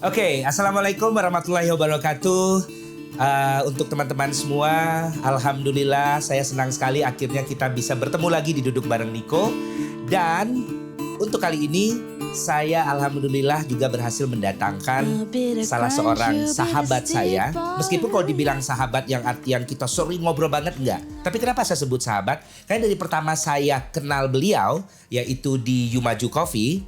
Oke, Assalamualaikum warahmatullahi wabarakatuh. Untuk teman-teman semua, alhamdulillah saya senang sekali akhirnya kita bisa bertemu lagi di Duduk Bareng Niko. Dan untuk kali ini saya alhamdulillah juga berhasil mendatangkan salah seorang sahabat saya. Meskipun kalau dibilang sahabat yang artian kita sering ngobrol banget, enggak. Tapi kenapa saya sebut sahabat? Karena dari pertama saya kenal beliau, yaitu di Yumaju Coffee,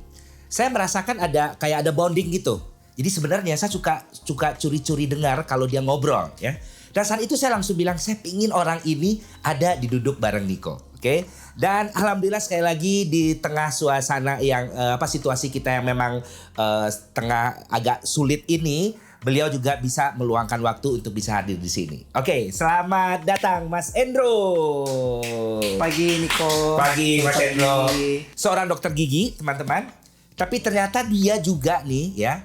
saya merasakan kayak ada bonding gitu. Jadi sebenarnya saya suka curi-curi dengar kalau dia ngobrol ya. Dan saat itu saya langsung bilang saya pingin orang ini ada di Duduk Bareng Niko. Oke. Dan alhamdulillah sekali lagi di tengah suasana yang situasi kita yang memang tengah agak sulit ini, beliau juga bisa meluangkan waktu untuk bisa hadir di sini. Oke, selamat datang Mas Endro. Pagi Niko. Pagi Mas Endro. Seorang dokter gigi, teman-teman. Tapi ternyata dia juga nih ya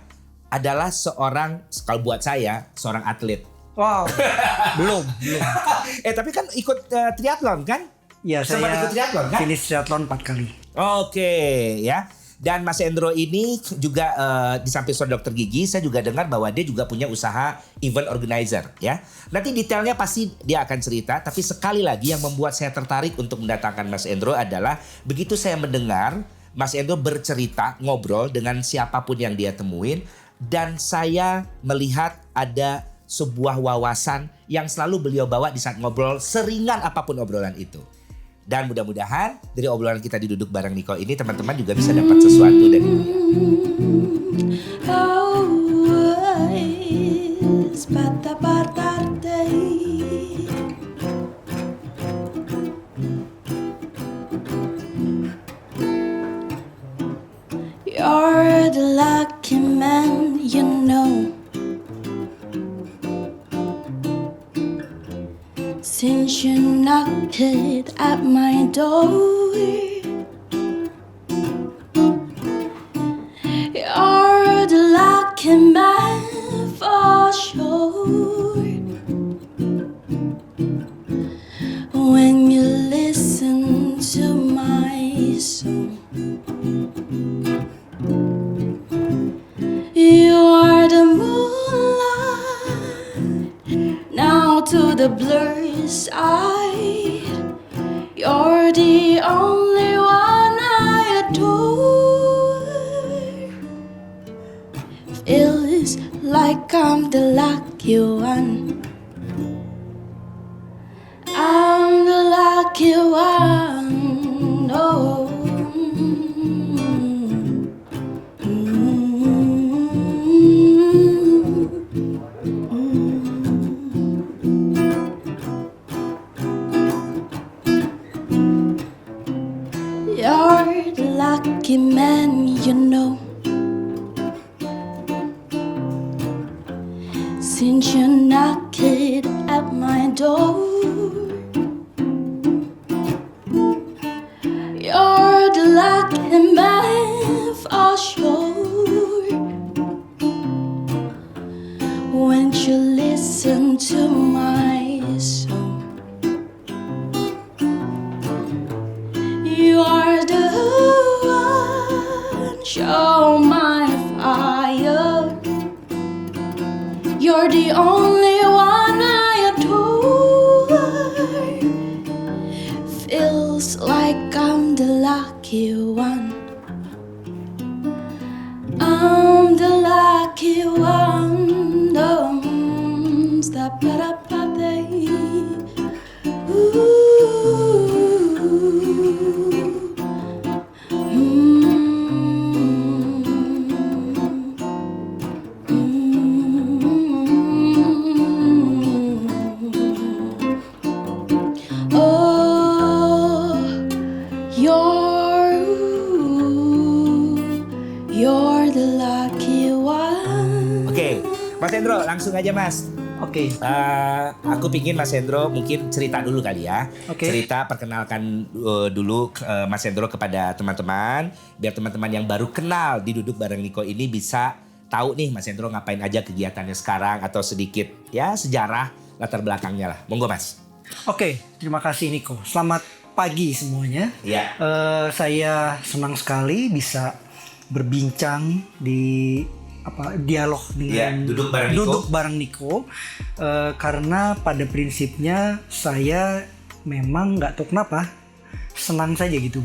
adalah seorang, kalau buat saya, seorang atlet. Wow, belum. Tapi kan ikut triathlon kan? Ya, Sempat saya ikut triathlon kan? finish triathlon 4 kali. Oke, ya. Dan Mas Endro ini juga di samping seorang dokter gigi, saya juga dengar bahwa dia juga punya usaha event organizer ya. Nanti detailnya pasti dia akan cerita, tapi sekali lagi yang membuat saya tertarik untuk mendatangkan Mas Endro adalah begitu saya mendengar Mas Endro bercerita, ngobrol dengan siapapun yang dia temuin, dan saya melihat ada sebuah wawasan yang selalu beliau bawa di saat ngobrol, seringan apapun obrolan itu. Dan mudah-mudahan dari obrolan kita di Duduk Bareng Niko ini teman-teman juga bisa dapat sesuatu dari dia. You're the lucky man, you know. Since you knocked at my door, you're the lucky man for sure. When you listen to my song, you are the moonlight now to the blurry side. You're the only one I adore. Feels like I'm the lucky one. I'm the lucky one. Oh. You're the lucky man, you know. Since you knocked at my door, you're the lucky man for sure. When you listen to my song, you are the one, show my fire. You're the only one I adore. Feels like I'm the lucky one. I'm the lucky one. Don't stop it up, baby. You're the lucky one. Oke, Mas Endro langsung aja Mas. Oke. Aku pingin Mas Endro mungkin cerita dulu kali ya. Oke. Cerita perkenalkan dulu Mas Endro kepada teman-teman. Biar teman-teman yang baru kenal di Duduk Bareng Niko ini bisa tahu nih Mas Endro ngapain aja kegiatannya sekarang. Atau sedikit ya sejarah latar belakangnya lah. Monggo Mas. Oke, terima kasih Niko. Selamat pagi semuanya. Ya. Saya senang sekali bisa berbincang di dialog dengan duduk bareng Niko. Karena pada prinsipnya saya memang nggak tahu kenapa senang saja gitu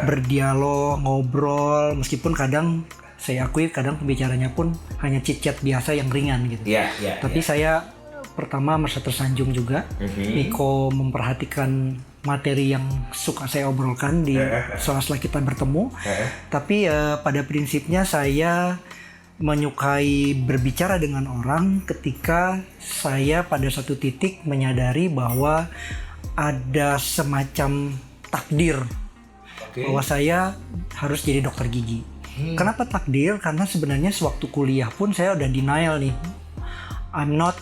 berdialog, ngobrol, meskipun kadang saya akui kadang pembicaranya pun hanya chit-chat biasa yang ringan gitu. Tapi saya pertama merasa tersanjung juga. Niko memperhatikan materi yang suka saya obrolkan di sela-sela kita bertemu. Tapi pada prinsipnya saya menyukai berbicara dengan orang ketika saya pada satu titik menyadari bahwa ada semacam takdir bahwa saya harus jadi dokter gigi. Kenapa takdir? Karena sebenarnya sewaktu kuliah pun saya udah denial nih. I'm not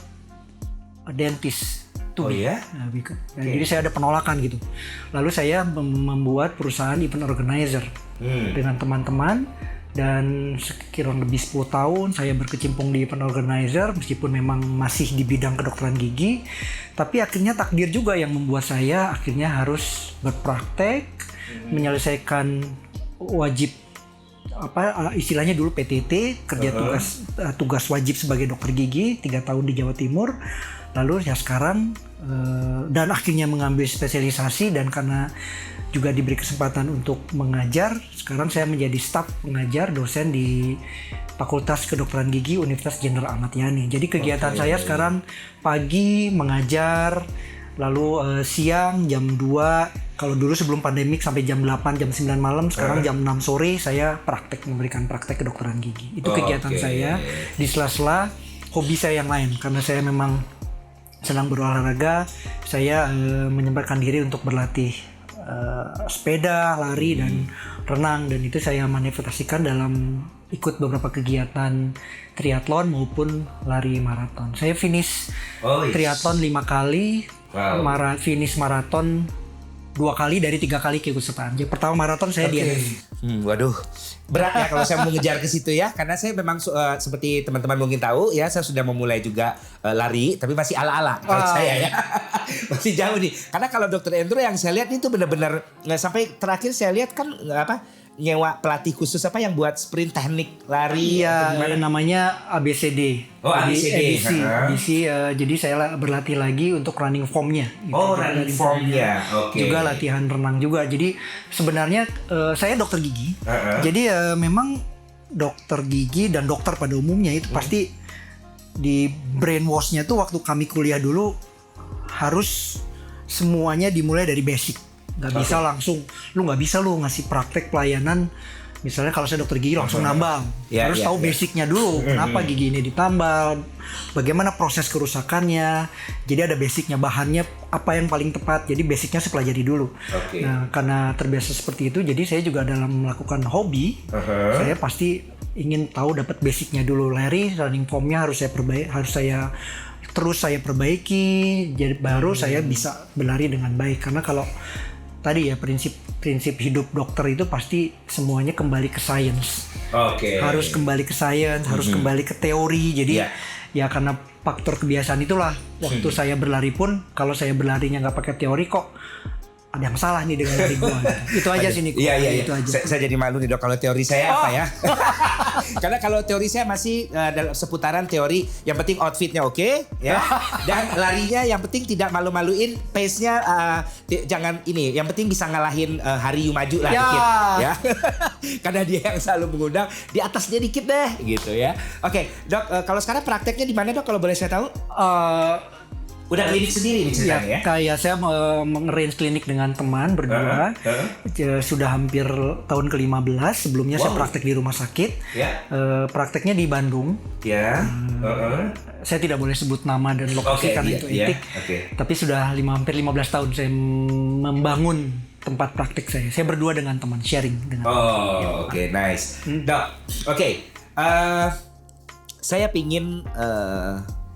a dentist. Jadi saya ada penolakan gitu. Lalu saya membuat perusahaan event organizer dengan teman-teman, dan sekiranya lebih 10 tahun saya berkecimpung di event organizer meskipun memang masih di bidang kedokteran gigi, tapi akhirnya takdir juga yang membuat saya akhirnya harus berpraktek, menyelesaikan wajib istilahnya dulu PTT, kerja tugas wajib sebagai dokter gigi 3 tahun di Jawa Timur. Lalu ya sekarang dan akhirnya mengambil spesialisasi, dan karena juga diberi kesempatan untuk mengajar, sekarang saya menjadi staf pengajar dosen di Fakultas Kedokteran Gigi Universitas Jenderal Ahmad Yani. Jadi kegiatan saya sekarang pagi mengajar, lalu siang jam 2, kalau dulu sebelum pandemik sampai jam 8, jam 9 malam, sekarang jam 6 sore saya memberikan praktek kedokteran gigi. Itu kegiatan saya di sela-sela hobi saya yang lain, karena saya memang senang berolahraga. Saya menyempatkan diri untuk berlatih sepeda, lari, dan renang, dan itu saya manifestasikan dalam ikut beberapa kegiatan triathlon maupun lari maraton. Saya finish triathlon 5 kali, finish maraton 2 kali dari 3 kali keikutsertaan. Jadi pertama maraton saya di Waduh, berat ya kalau saya mau ngejar ke situ ya, karena saya memang seperti teman-teman mungkin tahu ya, saya sudah memulai juga lari, tapi masih ala-ala kalau saya ya. Masih jauh nih. Karena kalau Dr. Andrew yang saya lihat itu benar-benar sampai terakhir saya lihat kan nyewa pelatih khusus yang buat sprint teknik lari. Iya, namanya ABCD. ABC. Jadi saya berlatih lagi untuk running formnya. Gitu. Running formnya. Juga latihan renang juga. Jadi sebenarnya saya dokter gigi. Jadi memang dokter gigi dan dokter pada umumnya itu pasti di brainwash-nya tuh waktu kami kuliah dulu harus semuanya dimulai dari basic. Gak bisa langsung, lu ngasih praktek pelayanan. Misalnya kalau saya dokter gigi langsung nambal, harus tahu basicnya dulu. Kenapa gigi ini ditambal, bagaimana proses kerusakannya. Jadi ada basicnya, bahannya apa yang paling tepat. Jadi basicnya saya pelajari dulu. Nah, karena terbiasa seperti itu, jadi saya juga dalam melakukan hobi, saya pasti ingin tahu dapat basicnya dulu. Lari, running formnya harus saya perbaiki. Jadi baru saya bisa berlari dengan baik. Karena kalau tadi ya prinsip hidup dokter itu pasti semuanya kembali ke sains. Harus kembali ke sains, harus kembali ke teori. Jadi ya karena faktor kebiasaan itulah waktu saya berlari pun, kalau saya berlarinya nggak pakai teori kok ada yang salah nih dengan lari gua. Itu aja sih Niko. Iya. Itu aja. Saya jadi malu nih Dok kalau teori saya apa ya. Karena kalau teori saya masih dalam seputaran teori, yang penting outfitnya oke, ya. Dan larinya yang penting tidak malu-maluin, pace-nya jangan ini, yang penting bisa ngalahin Hari Maju lah dikit ya. Karena dia yang selalu mengundang, di atasnya dikit deh gitu ya. Oke, Dok, kalau sekarang prakteknya di mana Dok kalau boleh saya tahu? Udah klinik sendiri nih ceritanya ya? Kayak saya mengarrange klinik dengan teman berdua. Sudah hampir tahun ke-15. Sebelumnya saya praktek di rumah sakit. Prakteknya di Bandung. Saya tidak boleh sebut nama dan lokasi karena itu etik. Tapi sudah hampir 15 tahun saya membangun tempat praktek saya. Saya berdua dengan teman, sharing dengan teman. Nice. Dok, saya pingin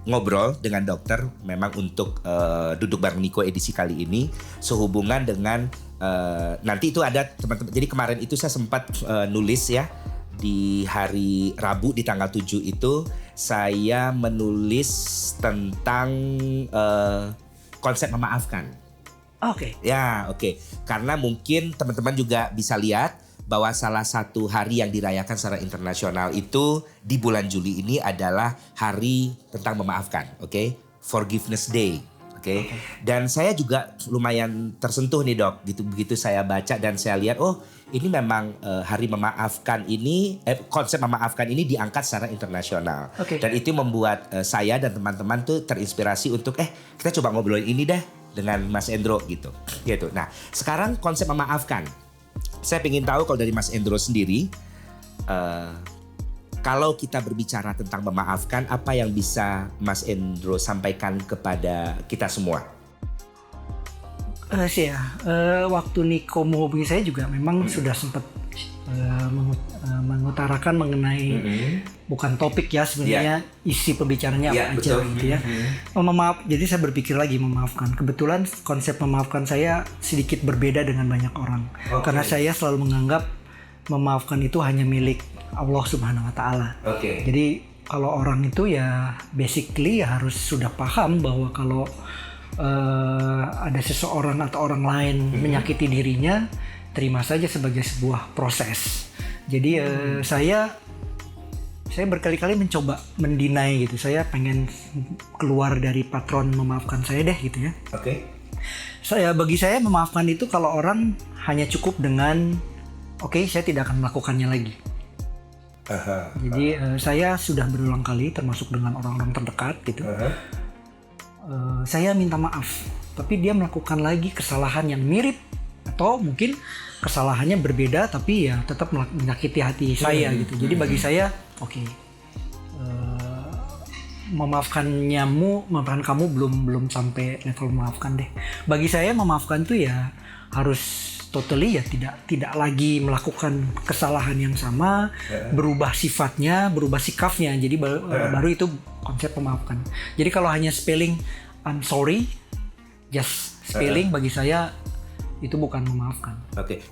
ngobrol dengan dokter memang untuk duduk bareng Niko edisi kali ini sehubungan dengan nanti itu ada teman-teman. Jadi kemarin itu saya sempat nulis ya, di hari Rabu di tanggal 7 itu saya menulis tentang konsep memaafkan. Oke. Ya, oke. Karena mungkin teman-teman juga bisa lihat bahwa salah satu hari yang dirayakan secara internasional itu di bulan Juli ini adalah hari tentang memaafkan, oke? Forgiveness Day, oke? Dan saya juga lumayan tersentuh nih Dok, begitu saya baca dan saya lihat, oh ini memang hari memaafkan ini, konsep memaafkan ini diangkat secara internasional. Oke. Dan itu membuat saya dan teman-teman tuh terinspirasi untuk kita coba ngobrolin ini deh dengan Mas Endro gitu. Nah, sekarang konsep memaafkan. Saya ingin tahu kalau dari Mas Endro sendiri, kalau kita berbicara tentang memaafkan, apa yang bisa Mas Endro sampaikan kepada kita semua? Waktu Niko menghubungi saya juga memang sudah sempat mengutarakan mengenai bukan topik ya sebenarnya, isi pembicaranya apa aja gitu ya. Maaf, jadi saya berpikir lagi memaafkan. Kebetulan konsep memaafkan saya sedikit berbeda dengan banyak orang. Karena saya selalu menganggap memaafkan itu hanya milik Allah Subhanahu wa taala. Jadi kalau orang itu ya basically ya harus sudah paham bahwa kalau ada seseorang atau orang lain menyakiti dirinya, terima saja sebagai sebuah proses. Jadi saya berkali-kali mencoba mendinai gitu. Saya pengen keluar dari patron memaafkan saya deh gitu ya. Bagi saya memaafkan itu kalau orang hanya cukup dengan saya tidak akan melakukannya lagi. Jadi saya sudah berulang kali termasuk dengan orang-orang terdekat gitu. Saya minta maaf, tapi dia melakukan lagi kesalahan yang mirip atau mungkin kesalahannya berbeda tapi ya tetap menyakiti hati saya gitu. Jadi bagi saya memaafkan kamu belum sampai level memaafkan deh. Bagi saya memaafkan tuh ya harus totally ya tidak lagi melakukan kesalahan yang sama, berubah sifatnya, berubah sikapnya. Jadi baru itu konsep memaafkan. Jadi kalau hanya spelling I'm sorry, just spelling bagi saya itu bukan memaafkan.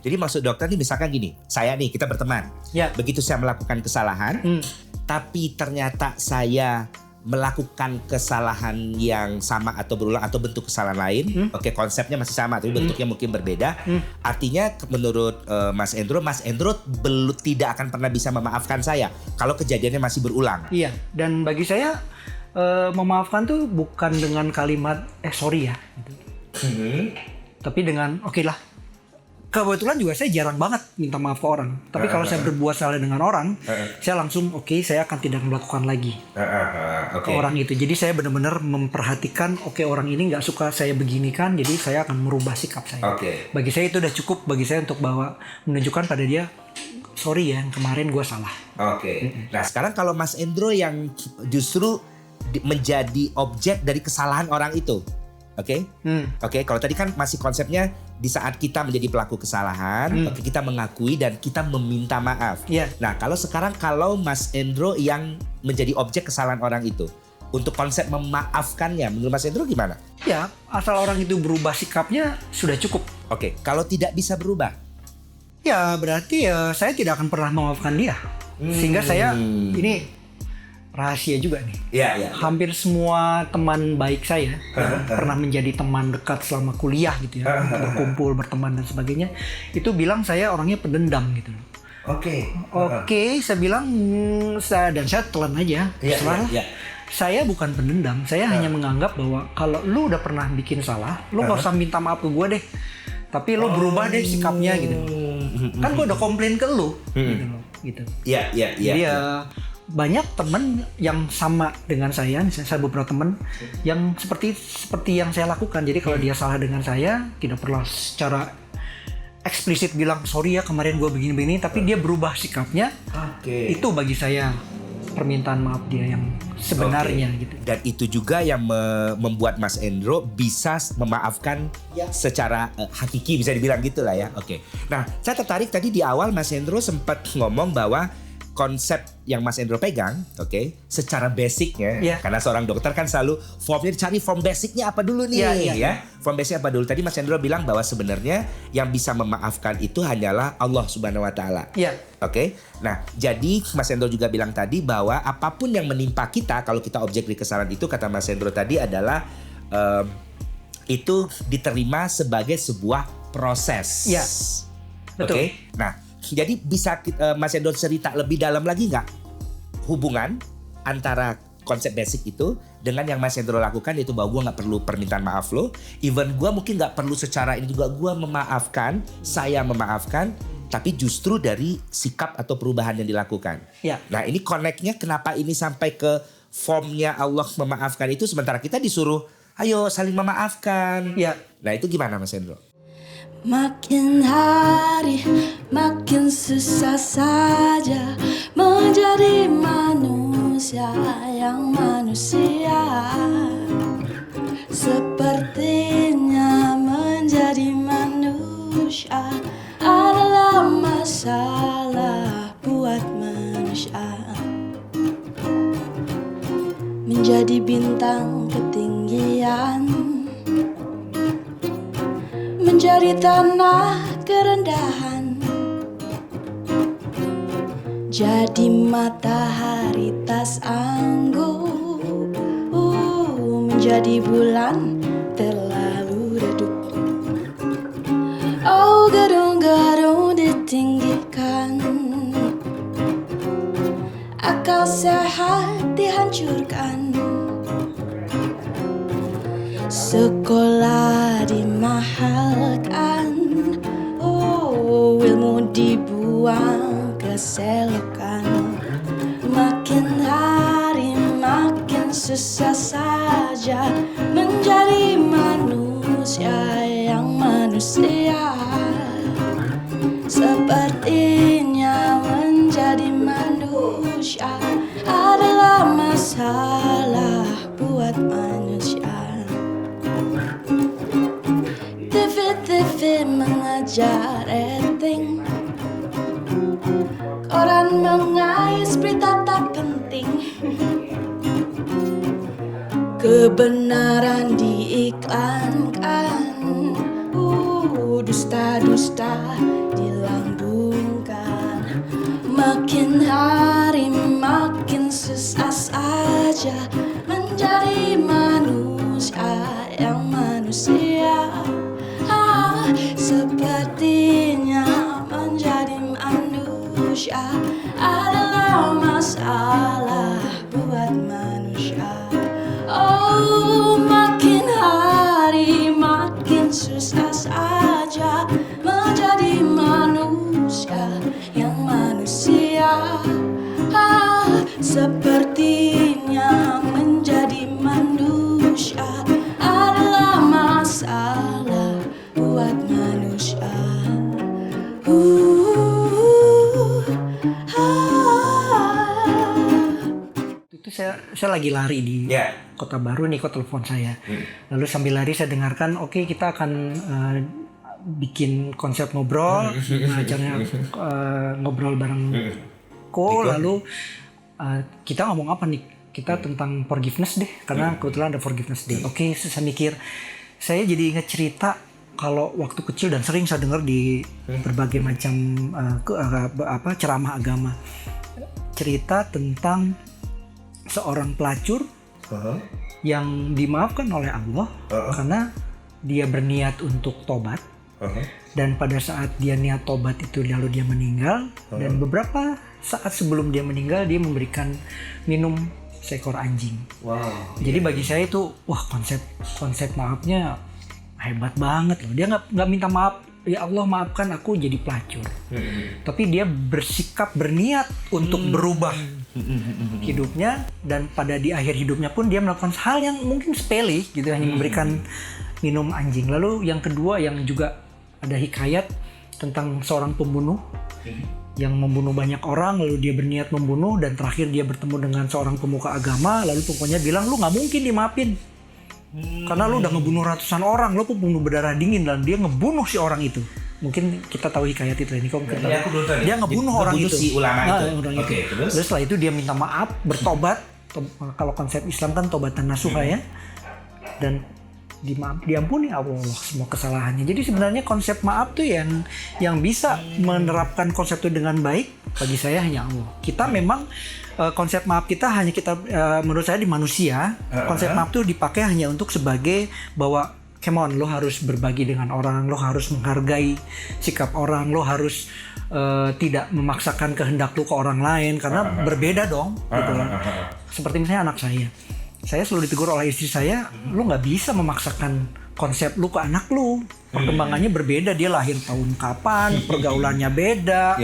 Jadi maksud dokter nih misalkan gini, saya nih kita berteman. Begitu saya melakukan kesalahan, tapi ternyata saya melakukan kesalahan yang sama atau berulang atau bentuk kesalahan lain, konsepnya masih sama tapi bentuknya mungkin berbeda. Artinya menurut Mas Endro tidak akan pernah bisa memaafkan saya kalau kejadiannya masih berulang. Iya, dan bagi saya memaafkan tuh bukan dengan kalimat sorry ya gitu. Tapi dengan lah. Kebetulan juga saya jarang banget minta maaf ke orang. Tapi kalau saya berbuat salah dengan orang, saya langsung saya akan tidak melakukan lagi ke orang itu. Jadi saya benar-benar memperhatikan orang ini nggak suka saya beginikan, jadi saya akan merubah sikap saya. Bagi saya itu udah cukup bagi saya untuk menunjukkan pada dia sorry ya, yang kemarin gue salah. Nah sekarang kalau Mas Endro yang justru menjadi objek dari kesalahan orang itu. Kalau tadi kan masih konsepnya di saat kita menjadi pelaku kesalahan, kita mengakui dan kita meminta maaf. Nah, kalau Mas Endro yang menjadi objek kesalahan orang itu, untuk konsep memaafkannya, menurut Mas Endro gimana? Ya, asal orang itu berubah sikapnya sudah cukup. Kalau tidak bisa berubah? Ya, berarti saya tidak akan pernah memaafkan dia. Sehingga saya ini rahasia juga nih. Hampir semua teman baik saya yang pernah menjadi teman dekat selama kuliah gitu ya, berkumpul, berteman dan sebagainya, itu bilang saya orangnya pendendam gitu. Saya bilang dan saya telan aja. Saya bukan pendendam, saya hanya menganggap bahwa kalau lu udah pernah bikin salah, lu gak usah minta maaf ke gue deh. Tapi lu berubah deh sikapnya gitu. Kan gue udah komplain ke lu gitu. Jadi banyak teman yang sama dengan saya, misalnya saya beberapa teman yang seperti yang saya lakukan. Jadi kalau dia salah dengan saya, tidak perlu secara eksplisit bilang sorry ya kemarin gue begini-begini, tapi dia berubah sikapnya. Itu bagi saya permintaan maaf dia yang sebenarnya gitu. Dan itu juga yang membuat Mas Endro bisa memaafkan secara hakiki, bisa dibilang gitu lah ya. Nah, saya tertarik tadi di awal Mas Endro sempat ngomong bahwa konsep yang Mas Endro pegang, secara basicnya, karena seorang dokter kan selalu formnya dicari form basicnya apa dulu nih, form basicnya apa dulu. Tadi Mas Endro bilang bahwa sebenarnya yang bisa memaafkan itu hanyalah Allah Subhanahu Wa Taala. Nah, jadi Mas Endro juga bilang tadi bahwa apapun yang menimpa kita, kalau kita objek dari kesalahan itu, kata Mas Endro tadi adalah itu diterima sebagai sebuah proses. Iya, betul. Oke. Nah, jadi bisa Mas Hendro cerita lebih dalam lagi nggak hubungan antara konsep basic itu dengan yang Mas Hendro lakukan, yaitu bahwa gue nggak perlu permintaan maaf lo, even gue mungkin nggak perlu secara ini juga, gue memaafkan, saya memaafkan, tapi justru dari sikap atau perubahan yang dilakukan. Ya. Nah, ini connect-nya kenapa ini sampai ke formnya Allah memaafkan itu, sementara kita disuruh ayo saling memaafkan. Ya. Nah, itu gimana Mas Hendro? Makin hari makin susah saja menjadi manusia yang manusia. Sepertinya menjadi manusia adalah masalah buat manusia. Menjadi bintang ketinggian, menjadi tanah kerendahan, jadi matahari tas anggun, menjadi bulan terlalu redup. Oh, gedung-gedung ditinggikan, akal sehat dihancurkan, sekolah dimahalkan, ilmu dibuang ke selokan. Makin hari makin susah saja menjadi manusia yang manusia. Sepertinya menjadi manusia adalah masalah buat manusia. TV mengajar acting, koran mengais berita tak penting, kebenaran diiklankan, dusta-dusta dilanggungkan. Makin hari makin susah saja menjadi manusia yang manusia. Sepertinya menjadi manusia adalah masalah buat manusia. Oh, makin hari makin susah saja menjadi manusia yang manusia. Sepertinya menjadi manusia adalah masalah buat manusia. Itu saya lagi lari di Kota Baru nih, kok telepon saya. Lalu sambil lari saya dengarkan, oke, kita akan bikin konsep ngobrol, acaranya ngobrol bareng Ko. Lalu kita ngomong apa nih? Kita tentang forgiveness deh, karena kebetulan ada forgiveness day. Oke, saya mikir, saya jadi ingat cerita kalau waktu kecil dan sering saya dengar di berbagai macam ceramah agama, cerita tentang seorang pelacur yang dimaafkan oleh Allah karena dia berniat untuk tobat, dan pada saat dia niat tobat itu lalu dia meninggal, dan beberapa saat sebelum dia meninggal dia memberikan minum seekor anjing. Wow. Jadi bagi saya itu konsep maafnya hebat banget loh. Dia nggak minta maaf, ya Allah maafkan aku jadi pelacur, tapi dia bersikap berniat untuk berubah hidupnya, dan pada di akhir hidupnya pun dia melakukan hal yang mungkin sepele gitu, hanya memberikan minum anjing. Lalu yang kedua yang juga ada hikayat tentang seorang pembunuh yang membunuh banyak orang, lalu dia berniat membunuh, dan terakhir dia bertemu dengan seorang pemuka agama, lalu pokoknya bilang lu nggak mungkin dimaafin karena lu udah ngebunuh ratusan orang, lu pembunuh berdarah dingin, dan dia ngebunuh si orang itu. Mungkin kita tahu hikayat itu ini, dia ngebunuh orang itu, si ulama itu. Okay, terus setelah itu dia minta maaf, bertobat. Kalau konsep Islam kan tobatan nasuha ya, dan diampuni Allah semua kesalahannya. Jadi sebenarnya konsep maaf tuh yang bisa menerapkan konsep itu dengan baik bagi saya hanya Allah. Kita memang konsep maaf kita menurut saya di manusia, konsep maaf tuh dipakai hanya untuk sebagai bahwa come on, lo harus berbagi dengan orang, lo harus menghargai sikap orang, lo harus tidak memaksakan kehendak lo ke orang lain karena berbeda dong gitu loh. Seperti misalnya anak saya selalu ditegur oleh istri saya, lo nggak bisa memaksakan konsep lu ke anak lu. Perkembangannya berbeda, dia lahir tahun kapan, pergaulannya beda,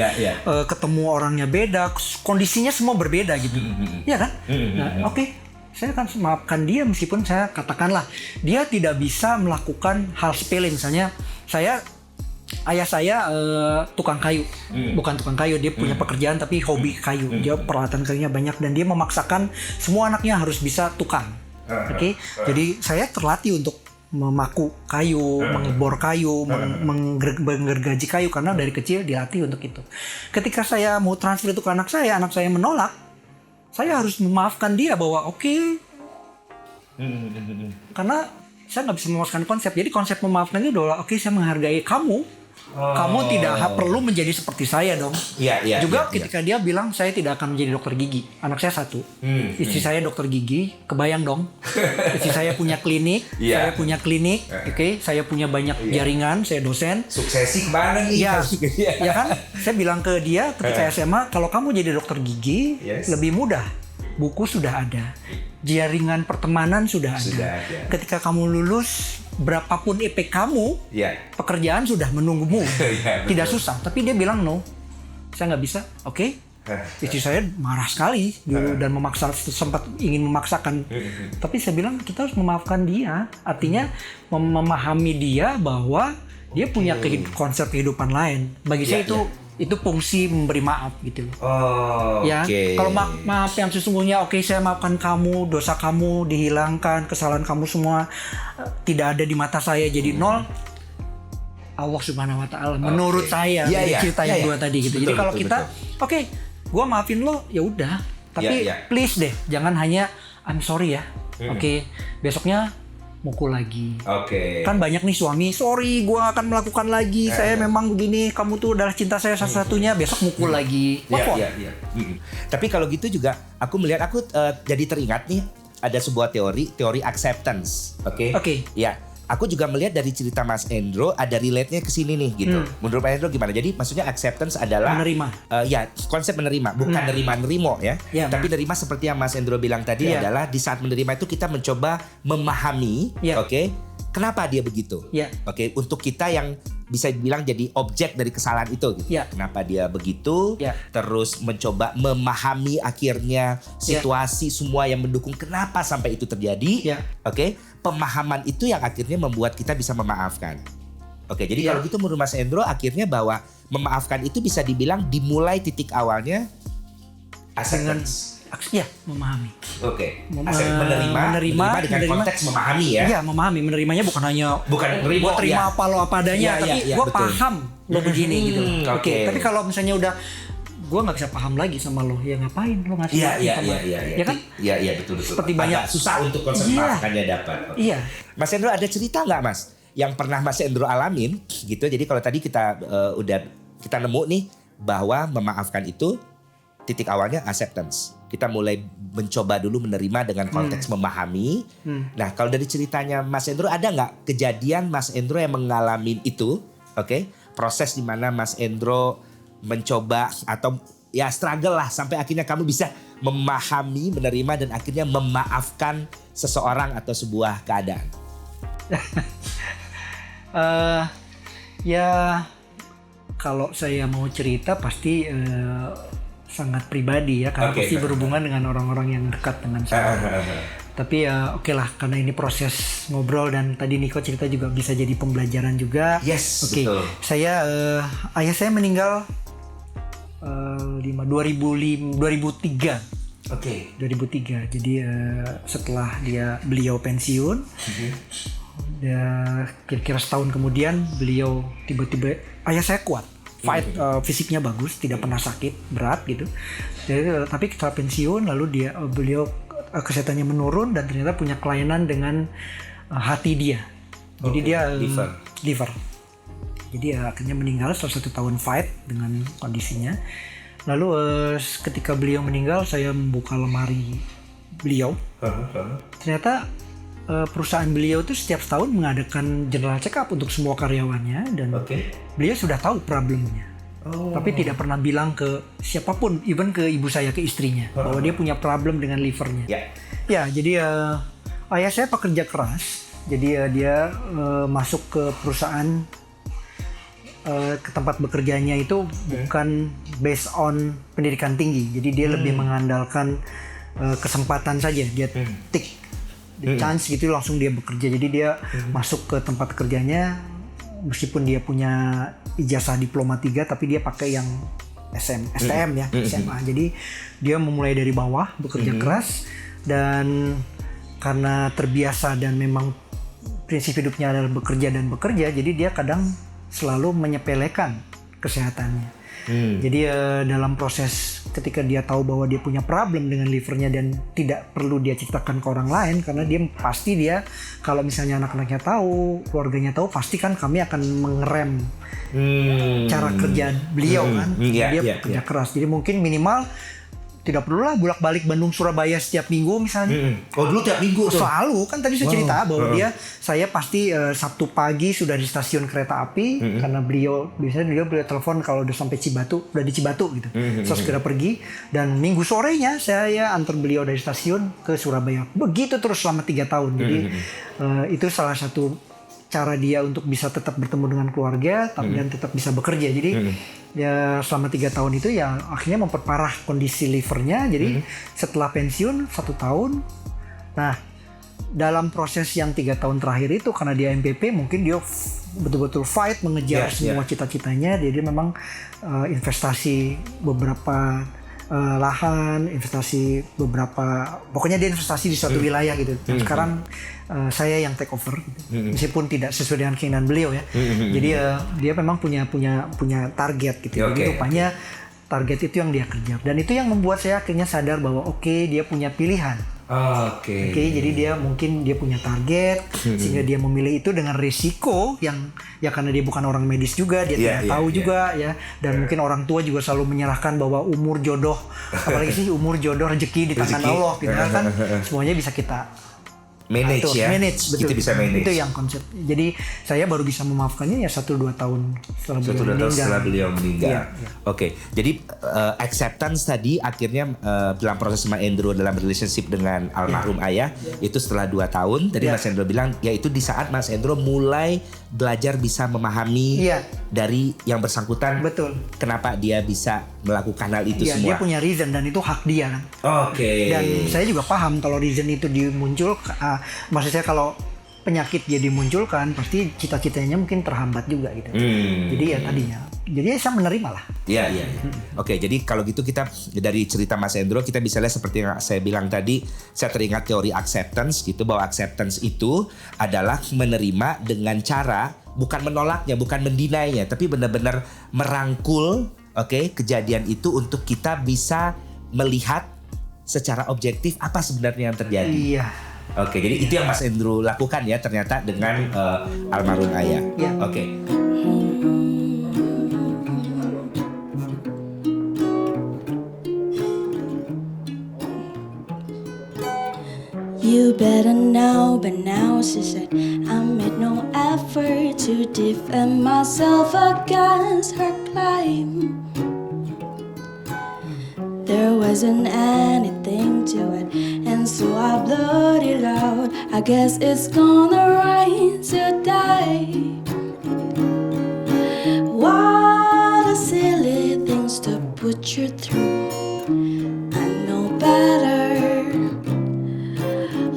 ketemu orangnya beda, kondisinya semua berbeda gitu. Iya kan? Nah, oke. Saya akan maafkan dia meskipun saya katakanlah dia tidak bisa melakukan hal sepele. Misalnya ayah saya tukang kayu, bukan tukang kayu, dia punya pekerjaan tapi hobi kayu. Dia peralatan kayunya banyak dan dia memaksakan semua anaknya harus bisa tukang. Oke. Jadi saya terlatih untuk memaku kayu, mengebor kayu, menggergaji kayu karena dari kecil dilatih untuk itu. Ketika saya mau transfer itu ke anak saya menolak, saya harus memaafkan dia bahwa oke. Karena saya nggak bisa memuaskan konsep. Jadi konsep memaafkan itu adalah oke, saya menghargai kamu. Kamu tidak perlu menjadi seperti saya dong. Juga ketika dia bilang saya tidak akan menjadi dokter gigi. Anak saya satu, istri saya dokter gigi. Kebayang dong. Istri saya punya klinik, saya punya klinik. Oke, saya punya banyak jaringan. Saya dosen. Suksesi kemana nih? Ya kan. Saya bilang ke dia ketika SMA, kalau kamu jadi dokter gigi lebih mudah. Buku sudah ada, jaringan pertemanan sudah ada. Ketika kamu lulus, berapapun IP kamu, pekerjaan sudah menunggumu. Tidak susah. Tapi dia bilang no, saya nggak bisa. Oke. Istri saya marah sekali dulu dan sempat ingin memaksakan. Tapi saya bilang kita harus memaafkan dia. Artinya memahami dia bahwa dia punya konsep kehidupan lain. Bagi saya itu fungsi memberi maaf gitu loh. Kalau maaf yang sesungguhnya, oke, saya maafkan kamu, dosa kamu dihilangkan, kesalahan kamu semua tidak ada di mata saya jadi nol. Allah Subhanahu Wa Taala menurut saya dari cerita yang dua tadi gitu. Jadi kalau kita oke, gue maafin lo ya udah, tapi please deh jangan hanya I'm sorry ya. Oke, besoknya mukul lagi. Kan banyak nih suami, sorry gue akan melakukan lagi, saya memang begini, kamu tuh adalah cinta saya satu-satunya, besok mukul lagi. Tapi kalau gitu juga aku melihat, aku jadi teringat nih ada sebuah teori acceptance. Oke. Ya, aku juga melihat dari cerita Mas Endro ada relate-nya ke sini nih gitu. Menurut Mas Endro gimana? Jadi maksudnya acceptance adalah menerima. Konsep menerima, bukan nerimo ya. Tapi nerima seperti yang Mas Endro bilang tadi adalah di saat menerima itu kita mencoba memahami, kenapa dia begitu. Oke, untuk kita yang bisa dibilang jadi objek dari kesalahan itu gitu. Kenapa dia begitu? Terus mencoba memahami akhirnya situasi semua yang mendukung kenapa sampai itu terjadi. Pemahaman itu yang akhirnya membuat kita bisa memaafkan. Jadi kalau gitu menurut Mas Endro akhirnya bahwa memaafkan itu bisa dibilang dimulai titik awalnya acceptance. Memahami. Menerima dengan konteks memahami ya. Iya, memahami. Menerimanya bukan hanya gue terima apa lo apa adanya, tapi gue paham lo begini gitu. Tapi kalau misalnya udah gue nggak bisa paham lagi sama lo, ya ngapain lo ngasih ya kan? Iya betul. Seperti banyak susah untuk konsep memaafkannya dapat. Mas Endro ada cerita nggak Mas yang pernah Mas Endro alamin gitu? Jadi kalau tadi kita kita nemu nih bahwa memaafkan itu titik awalnya acceptance. Kita mulai mencoba dulu menerima dengan konteks memahami. Nah, kalau dari ceritanya Mas Endro ada nggak kejadian Mas Endro yang mengalami itu? Proses di mana Mas Endro mencoba atau ya struggle lah sampai akhirnya kamu bisa memahami, menerima dan akhirnya memaafkan seseorang atau sebuah keadaan. Kalau saya mau cerita pasti sangat pribadi ya, karena pasti berhubungan dengan orang-orang yang dekat dengan saya. Tapi ya oke lah, karena ini proses ngobrol dan tadi Niko cerita juga bisa jadi pembelajaran juga. Betul. Saya ayah saya meninggal 2003. 2003. Jadi setelah beliau pensiun, kira-kira setahun kemudian beliau tiba-tiba, ayah saya kuat. Fisiknya bagus, tidak pernah sakit berat gitu. Jadi, tapi setelah pensiun lalu beliau kesehatannya menurun dan ternyata punya kelainan dengan hati dia. Jadi dia liver. Jadi akhirnya meninggal setelah 1 tahun fight dengan kondisinya. Lalu ketika beliau meninggal, saya membuka lemari beliau. Ternyata perusahaan beliau tuh setiap tahun mengadakan general check up untuk semua karyawannya dan beliau sudah tahu problemnya. Tapi tidak pernah bilang ke siapapun, even ke ibu saya, ke istrinya, bahwa dia punya problem dengan livernya. Ya, jadi ayah saya pekerja keras. Jadi dia masuk ke perusahaan, ke tempat bekerjanya itu bukan based on pendidikan tinggi. Jadi dia lebih mengandalkan kesempatan saja. Dia take the chance gitu, langsung dia bekerja. Jadi dia masuk ke tempat kerjanya meskipun dia punya ijazah diploma 3 tapi dia pakai yang STM ya, SMA. Jadi dia memulai dari bawah, bekerja keras, dan karena terbiasa dan memang prinsip hidupnya adalah bekerja dan bekerja, jadi dia kadang selalu menyepelekan kesehatannya. Jadi dalam proses ketika dia tahu bahwa dia punya problem dengan livernya dan tidak perlu dia ceritakan ke orang lain, karena dia pasti kalau misalnya anak-anaknya tahu, keluarganya tahu, pasti kan kami akan mengerem cara kerja beliau kan. Dia kerja keras, jadi mungkin minimal tidak perlulah bolak-balik Bandung Surabaya setiap minggu misalnya. Oh dulu tiap minggu tuh? Selalu, kan tadi saya cerita bahwa saya pasti Sabtu pagi sudah di stasiun kereta api, karena biasanya beliau telepon kalau udah sampai Cibatu, udah di Cibatu gitu. Saya segera pergi, dan minggu sorenya saya antar beliau dari stasiun ke Surabaya. Begitu terus selama 3 tahun. Jadi itu salah satu cara dia untuk bisa tetap bertemu dengan keluarga dan tetap bisa bekerja. Jadi ya selama 3 tahun itu ya akhirnya memperparah kondisi livernya. Jadi setelah pensiun 1 tahun, nah dalam proses yang 3 tahun terakhir itu karena dia MPP, mungkin dia betul-betul fight mengejar semua cita-citanya. Jadi memang investasi beberapa lahan, investasi beberapa, pokoknya dia investasi di suatu wilayah gitu. Dan sekarang saya yang take over gitu. Meskipun tidak sesuai dengan keinginan beliau ya. Jadi dia memang punya target gitu. Jadi rupanya target itu yang dia kejar, dan itu yang membuat saya akhirnya sadar bahwa dia punya pilihan. Jadi dia punya target, sehingga dia memilih itu dengan risiko yang ya karena dia bukan orang medis juga, dia tidak tahu juga ya, dan mungkin orang tua juga selalu menyerahkan bahwa umur jodoh, apalagi sih umur jodoh, rezeki di tangan Allah gitu kan, semuanya bisa kita manage ya, betul. Kita bisa manage. Itu yang konsep. Jadi saya baru bisa memaafkannya ya 1-2 tahun setelah beliau meninggal. Oke, jadi acceptance tadi akhirnya dalam proses Mas Endro dalam relationship dengan almarhum ayah itu setelah 2 tahun. Tadi Mas Endro bilang yaitu di saat Mas Endro mulai belajar bisa memahami dari yang bersangkutan. Betul. Kenapa dia bisa melakukan hal itu semua. Dia punya reason dan itu hak dia kan. Dan saya juga paham kalau reason itu dimuncul. Maksud saya kalau penyakit dia dimunculkan pasti cita-citanya mungkin terhambat juga gitu. Jadi ya tadinya. Jadi saya menerima lah. Iya. Oke, jadi kalau gitu kita dari cerita Mas Endro kita bisa lihat seperti yang saya bilang tadi, saya teringat teori acceptance gitu, bahwa acceptance itu adalah menerima dengan cara bukan menolaknya, bukan mendinainya, tapi benar-benar merangkul kejadian itu untuk kita bisa melihat secara objektif apa sebenarnya yang terjadi. Iya. Oke, jadi itu yang Mas Endro lakukan ya ternyata dengan almarhum ayah. Oke. You better know, but now she said I made no effort to defend myself against her claim. There wasn't anything to it, and so I blurted it out. I guess it's gonna rain today. What a silly things to put you through. I know better.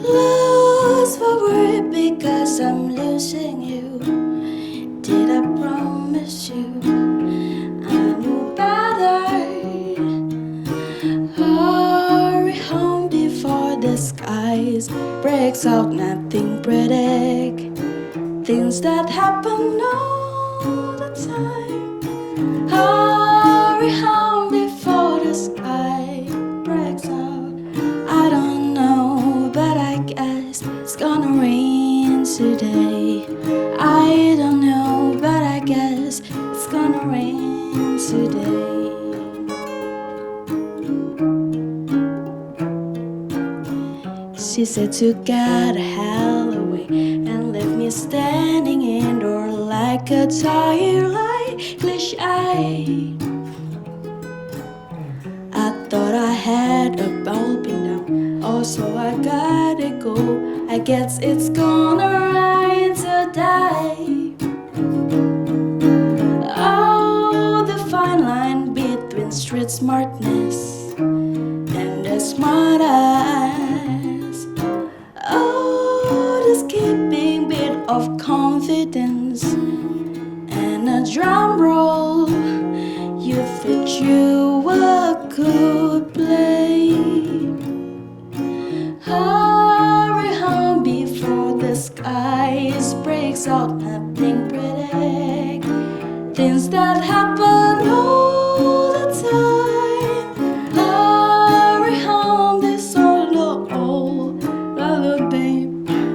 Lose for word because I'm losing you. Did I promise you I knew better? Hurry home before the skies breaks out. Nothing predict things that happen all the time. Hurry home before the sky breaks out. I don't know, but I guess it's gonna rain today. I don't know, but I guess it's gonna rain today. She said to get the hell away and left me standing in door like a tired cliche. I thought I had a ball pin down, also I gotta go. I guess it's gonna rain today. Oh, the fine line between street smartness and the smart eyes. Oh, the skipping bit of confidence and a drum roll. You thought you could play. Hurry home before the skies breaks out. Nothing pretty, things that happen all the time. Hurry home, this old lullaby.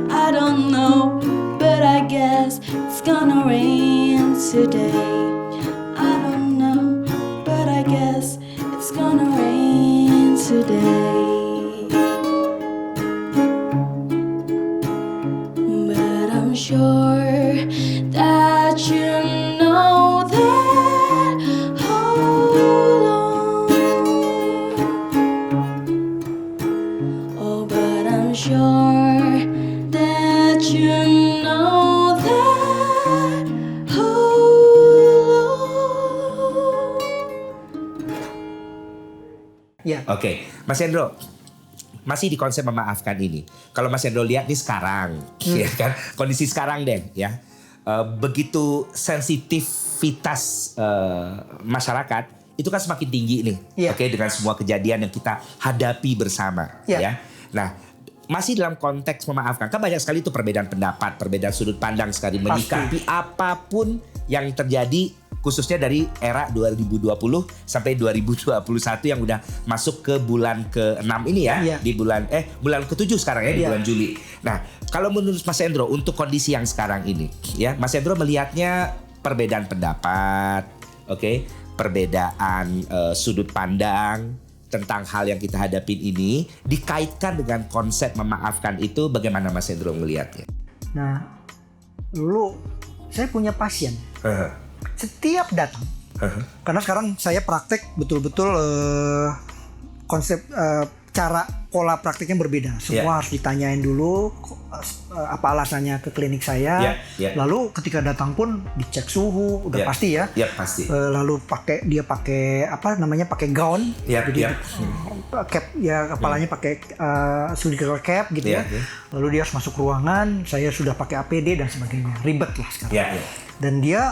I don't know, but I guess it's gonna rain today. I don't know, but I guess it's gonna rain today. But I'm sure that you know that. Hold on. Oh, but I'm sure that you know that. Hold on. Ya, Oke, Mas Hendro, masih di konsep memaafkan ini. Kalau Mas Hendro lihat nih sekarang, ya kan, kondisi sekarang deh, ya, begitu sensitivitas masyarakat itu kan semakin tinggi nih, Iya. oke, dengan semua kejadian yang kita hadapi bersama, Iya. ya. Nah, masih dalam konteks memaafkan, kan banyak sekali itu perbedaan pendapat, perbedaan sudut pandang sekali menyikapi apapun yang terjadi. Khususnya dari era 2020 sampai 2021 yang udah masuk ke bulan ke-6 ini ya. Iya. Di bulan ke-7 sekarang ya, di Iya. bulan Juli. Nah, kalau menurut Mas Hendro untuk kondisi yang sekarang ini ya, Mas Hendro melihatnya perbedaan pendapat, oke, perbedaan sudut pandang tentang hal yang kita hadapin ini dikaitkan dengan konsep memaafkan itu, bagaimana Mas Hendro melihatnya? nah dulu saya punya pasien setiap datang. Karena sekarang saya praktek betul-betul konsep cara pola prakteknya berbeda. Semua harus ditanyain dulu apa alasannya ke klinik saya. Lalu ketika datang pun dicek suhu, udah pasti ya. Pasti. Lalu pakai pakai gaun. Jadi cap ya, kepalanya pakai surgical cap gitu ya. Lalu dia harus masuk ruangan, saya sudah pakai APD dan sebagainya. Ribet lah sekarang. Dan dia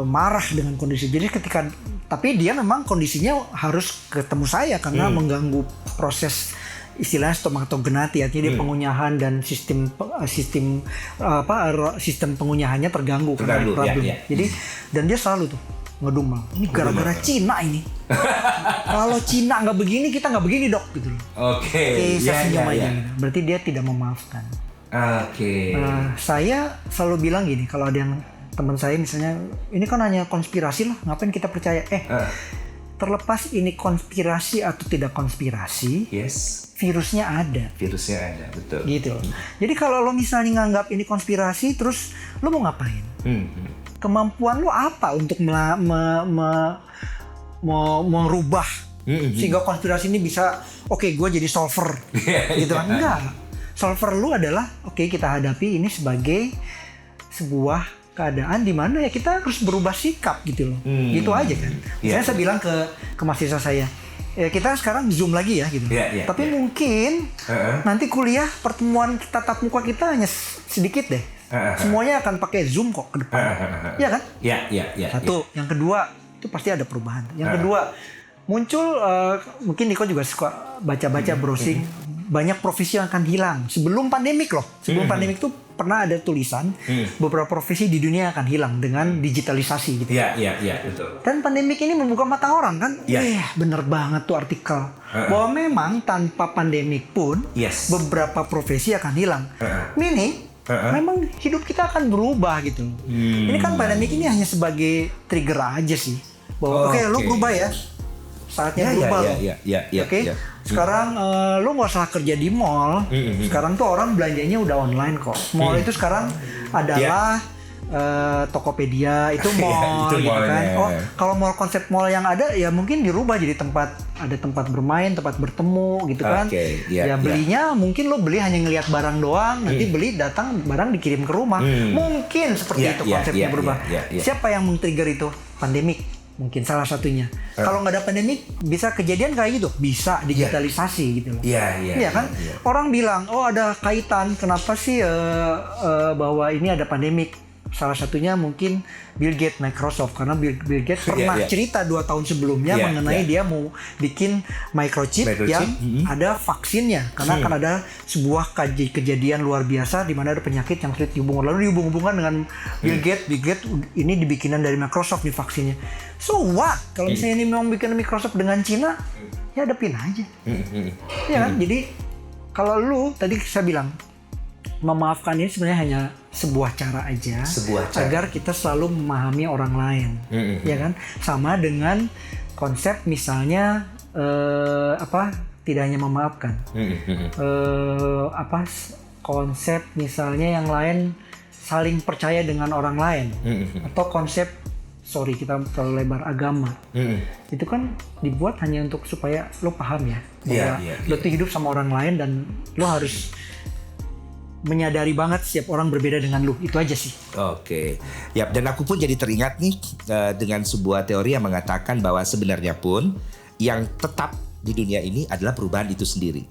marah dengan kondisi. Jadi tapi dia memang kondisinya harus ketemu saya karena mengganggu proses istilahnya stomatogenati, artinya dia pengunyahan dan sistem pengunyahannya terganggu karena problem. Jadi dan dia selalu tuh ngedumel. Ini gara-gara Cina ini. Kalau Cina nggak begini, kita nggak begini dok gitu loh. Oke. Saya senyum aja. Berarti dia tidak memaafkan. Saya selalu bilang gini, kalau ada yang teman saya misalnya, ini kan hanya konspirasi lah, ngapain kita percaya? Terlepas ini konspirasi atau tidak konspirasi, virusnya ada. Virusnya ada, betul. Gitu. Jadi kalau lo misalnya nganggap ini konspirasi, terus lo mau ngapain? Kemampuan lo apa untuk merubah sehingga konspirasi ini bisa, oke, gue jadi solver, gitu kan? Enggak. Solver lo adalah, oke, kita hadapi ini sebagai sebuah keadaan di mana ya kita harus berubah sikap gitu loh. Gitu aja kan. Saya bilang ke mahasiswa saya, ya kita sekarang Zoom lagi ya gitu. Tapi mungkin nanti kuliah pertemuan tatap muka kita hanya sedikit deh. Semuanya akan pakai Zoom kok ke depan. Iya kan? Iya. Satu, yang kedua itu pasti ada perubahan. Yang kedua muncul mungkin Niko juga suka baca-baca browsing, banyak profesi yang akan hilang sebelum pandemik loh. Sebelum pandemik tuh pernah ada tulisan beberapa profesi di dunia akan hilang dengan digitalisasi gitu. Iya, betul. Dan pandemik ini membuka mata orang kan. Bener banget tuh artikel. Bahwa memang tanpa pandemik pun beberapa profesi akan hilang. Meaning memang hidup kita akan berubah gitu. Ini kan pandemik ini hanya sebagai trigger aja sih. Bahwa oke, lo berubah ya. saatnya Ya, berubah loh. ya. Oke, sekarang lu nggak usah kerja di mall. Sekarang tuh orang belanjanya udah online kok. Mall itu sekarang adalah Tokopedia, itu mall Itu gitu kan. mallnya. Oh, kalau mall, konsep mall yang ada ya mungkin dirubah jadi ada tempat bermain, tempat bertemu gitu kan. Oke, ya, ya belinya mungkin lo beli hanya ngelihat barang doang, nanti beli datang barang dikirim ke rumah. Mungkin seperti itu konsepnya berubah. Siapa yang men-trigger itu? Pandemik. Mungkin salah satunya. Kalau nggak ada pandemi, bisa kejadian kayak gitu. Bisa digitalisasi gitu loh. Iya kan? Orang bilang, oh ada kaitan. Kenapa sih bahwa ini ada pandemik? Salah satunya mungkin Bill Gates Microsoft, karena Bill Gates pernah cerita 2 tahun sebelumnya mengenai dia mau bikin microchip yang ada vaksinnya, karena akan ada sebuah kejadian luar biasa di mana ada penyakit yang sulit dihubungkan, lalu dihubung-hubungkan dengan Bill Gates ini dibikinan dari Microsoft nih vaksinnya. So what? Kalau misalnya ini mau bikin Microsoft dengan Cina, ya hadapin aja. Ya kan? Jadi kalau lu tadi saya bilang memaafkan ini sebenarnya hanya sebuah cara aja, agar kita selalu memahami orang lain, ya kan? Sama dengan konsep misalnya tidak hanya memaafkan, konsep misalnya yang lain saling percaya dengan orang lain, atau konsep kita terlalu lebar agama, itu kan dibuat hanya untuk supaya lo paham ya, bahwa lo tuh hidup sama orang lain dan lo harus menyadari banget setiap orang berbeda dengan lu. Itu aja sih. Oke. Ya, dan aku pun jadi teringat nih dengan sebuah teori yang mengatakan bahwa sebenarnya pun yang tetap di dunia ini adalah perubahan itu sendiri.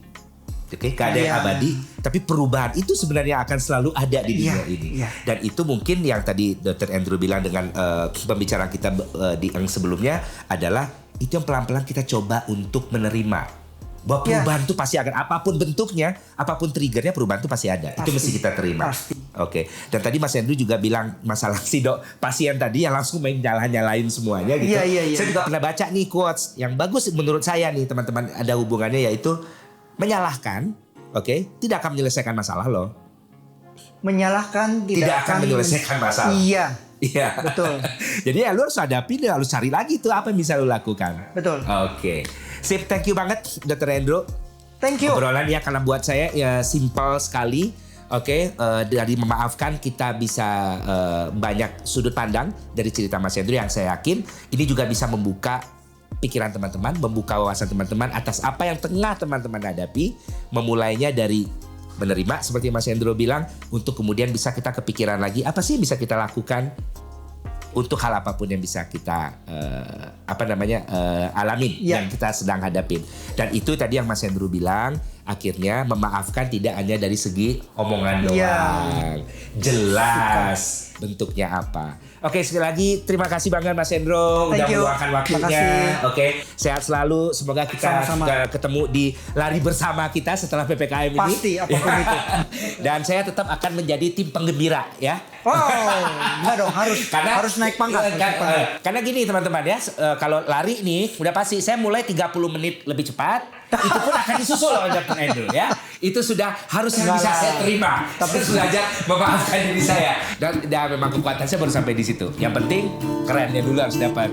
Oke, gak ada yang abadi, tapi perubahan itu sebenarnya akan selalu ada di dunia ini. Dan itu mungkin yang tadi Dr. Andrew bilang dengan pembicaraan kita yang sebelumnya adalah itu yang pelan-pelan kita coba untuk menerima. Bahwa perubahan itu pasti akan, apapun bentuknya, apapun triggernya, perubahan itu pasti ada. Itu mesti kita terima. Oke. Dan tadi Mas Andrew juga bilang masalah pasien tadi yang langsung main nyalahin semuanya gitu. Saya juga pernah baca nih quotes yang bagus menurut saya nih teman-teman, ada hubungannya, yaitu menyalahkan, tidak akan menyelesaikan masalah lo. Menyalahkan tidak akan menyelesaikan masalah. Iya, betul. Jadi ya lu harus hadapi, harus cari lagi tuh apa yang bisa lu lakukan. Betul. Oke. Sip, thank you banget Dr. Andrew. Thank you. Obrolan ya karena buat saya ya simple sekali. Dari memaafkan kita bisa banyak sudut pandang dari cerita Mas Andrew yang saya yakin ini juga bisa membuka pikiran teman-teman, membuka wawasan teman-teman atas apa yang tengah teman-teman hadapi, memulainya dari menerima seperti Mas Andrew bilang, untuk kemudian bisa kita kepikiran lagi apa sih yang bisa kita lakukan untuk hal apapun yang bisa kita alamin yang kita sedang hadapin. Dan itu tadi yang Mas Andrew bilang, akhirnya memaafkan tidak hanya dari segi omongan doang, jelas bentuknya apa. Oke, sekali lagi terima kasih banget Mas Hendro udah meluangkan waktunya. Oke, sehat selalu. Semoga kita ketemu di lari bersama kita setelah PPKM ini. Pasti apapun itu. Dan saya tetap akan menjadi tim penggembira ya. Oh, enggak dong, harus naik pangkat. Karena gini teman-teman ya, kalau lari nih udah pasti saya mulai 30 menit lebih cepat. Itu pun akan disusul oleh Dr. Andrew ya. Itu sudah harus bisa saya terima. Tapi belajar memaafkan diri saya. Dan memang kekuatan saya baru sampai di situ. Yang penting kerennya dulu harus dapat.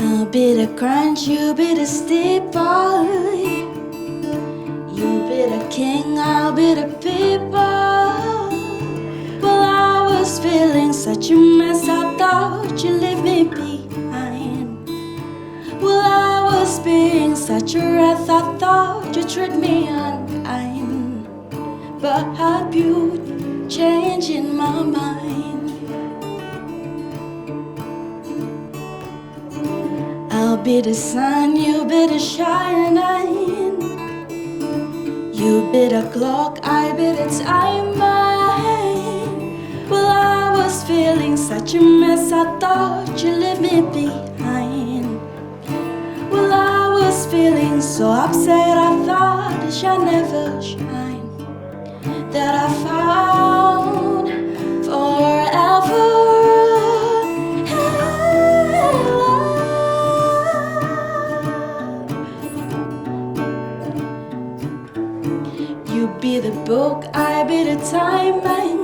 I'll be the crunch, you be the steeple. You be the king, I'll be the people. Was feeling such a mess, I thought you'd leave me behind. Well, I was being such a wrath, I thought you'd treat me unkind. But how you changing my mind? I'll be the sun, you be the shining. You be the clock, I be the timer. Well, I was feeling such a mess, I thought you'd leave me behind. Well, I was feeling so upset, I thought it shall never shine. That I found forever. You be the book, I be the timing.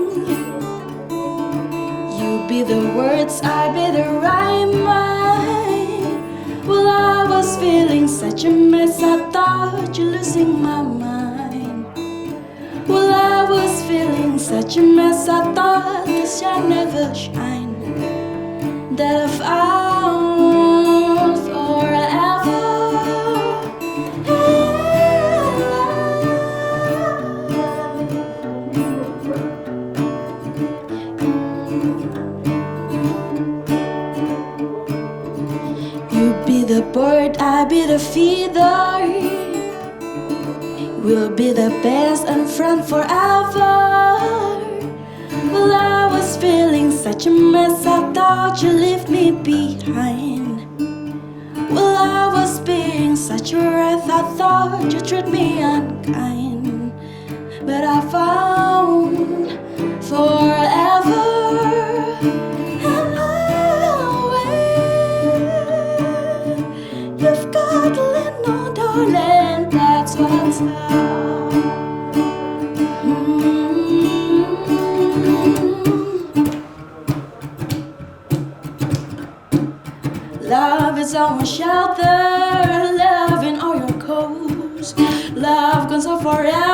be the words, I be the rhyme. Well, I was feeling such a mess, I thought you're losing my mind. Well, I was feeling such a mess, I thought the sun never shine. That I found forever. You be the bird, I be the feather. We'll be the best and friend forever. Well, I was feeling such a mess, I thought you left me behind. Well, I was being such a wrath, I thought you treat me unkind. But I found forever. And always, you've got to let know, darling, that's what's up. Love is our shelter, love in all your coats. Love goes on forever.